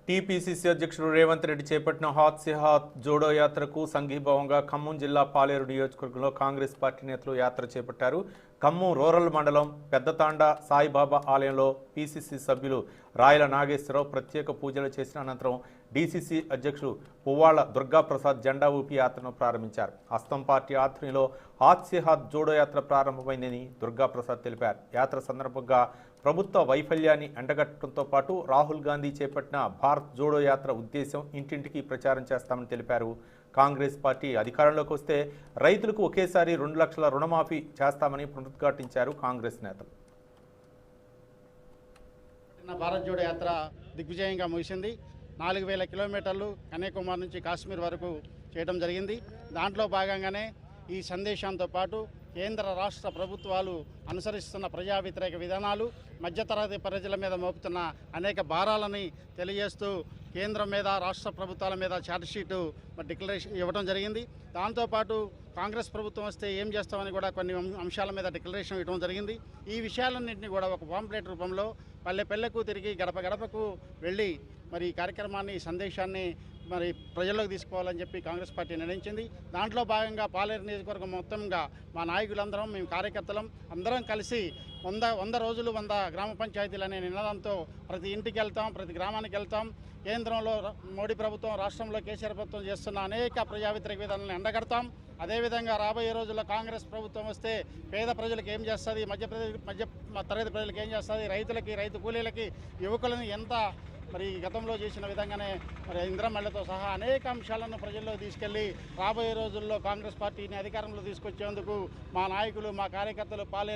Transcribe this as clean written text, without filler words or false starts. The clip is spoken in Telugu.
టీపీసీసీ అధ్యక్షుడు రేవంత్ రెడ్డి చేపట్టిన హాత్ సే హాత్ జోడో యాత్రకు సంఘీభావంగా ఖమ్మం జిల్లా పాలేరు నియోజకవర్గంలో కాంగ్రెస్ పార్టీ నేతలు యాత్ర చేపట్టారు. ఖమ్మం రూరల్ మండలం పెద్దతాండ సాయిబాబా ఆలయంలో పీసీసీ సభ్యులు రాయల నాగేశ్వరరావు ప్రత్యేక పూజలు చేసిన అనంతరం డీసీసీ అధ్యక్షుడు పువ్వాళ్ల దుర్గాప్రసాద్ జెండా ఊపి యాత్రను ప్రారంభించారు. హస్తం పార్టీ ఆధ్వర్యంలో హాత్ సే హాత్ జోడో యాత్ర ప్రారంభమైందని దుర్గాప్రసాద్ తెలిపారు. యాత్ర సందర్భంగా ప్రభుత్వ వైఫల్యాన్ని ఎండగట్టడంతో పాటు రాహుల్ గాంధీ చేపట్టిన భారత్ జోడో యాత్ర ఉద్దేశం ఇంటింటికి ప్రచారం చేస్తామని తెలిపారు. కాంగ్రెస్ పార్టీ అధికారంలోకి వస్తే రైతులకు ఒకేసారి 2 లక్షల రుణమాఫీ చేస్తామని పునరుద్ఘాటించారు కాంగ్రెస్ నేతలు. భారత్ జోడో యాత్ర దిగ్విజయంగా ముగిసింది. 4000 కిలోమీటర్లు కన్యాకుమారి నుంచి కాశ్మీర్ వరకు చేయడం జరిగింది. దాంట్లో భాగంగానే ఈ సందేశంతో పాటు కేంద్ర రాష్ట్ర ప్రభుత్వాలు అనుసరిస్తున్న ప్రజా వ్యతిరేక విధానాలు, మధ్యతరగతి ప్రజల మీద మోపుతున్న అనేక భారాలని తెలియజేస్తూ కేంద్రం మీద రాష్ట్ర ప్రభుత్వాల మీద ఛార్జ్షీటు డిక్లరేషన్ ఇవ్వడం జరిగింది. దాంతోపాటు కాంగ్రెస్ ప్రభుత్వం వస్తే ఏం చేస్తామని కూడా కొన్ని అంశాల మీద డిక్లరేషన్ ఇవ్వడం జరిగింది. ఈ విషయాలన్నింటినీ కూడా ఒక పాంప్లెట్ రూపంలో పల్లె పల్లెకు తిరిగి గడప గడపకు వెళ్ళి మరి ఈ కార్యక్రమాన్ని సందేశాన్ని మరి ప్రజల్లోకి తీసుకోవాలని చెప్పి కాంగ్రెస్ పార్టీ నిర్ణయించింది. దాంట్లో భాగంగా పాలేరు నియోజకవర్గం మొత్తంగా మా నాయకులందరం, మేము కార్యకర్తలం అందరం కలిసి 100 రోజులు 100 గ్రామ పంచాయతీలు అనే నినాదంతో ప్రతి ఇంటికి వెళ్తాం, ప్రతి గ్రామానికి వెళ్తాం. కేంద్రంలో మోడీ ప్రభుత్వం, రాష్ట్రంలో కేసీఆర్ ప్రభుత్వం చేస్తున్న అనేక ప్రజా వ్యతిరేక విధానాలను ఎండగడతాం. అదేవిధంగా రాబోయే రోజుల్లో కాంగ్రెస్ ప్రభుత్వం వస్తే పేద ప్రజలకు ఏం చేస్తుంది, మధ్య తరగతి ప్రజలకు ఏం చేస్తుంది, రైతులకి, రైతు కూలీలకి, యువకులను ఎంత మరి గతంలో చేసిన విధంగానే మరి ఇంద్రమల్లతో సహా అనేక అంశాలను ప్రజల్లో తీసుకెళ్లి రాబోయే రోజుల్లో కాంగ్రెస్ పార్టీని అధికారంలో తీసుకొచ్చేందుకు మా నాయకులు, మా కార్యకర్తలు పాలే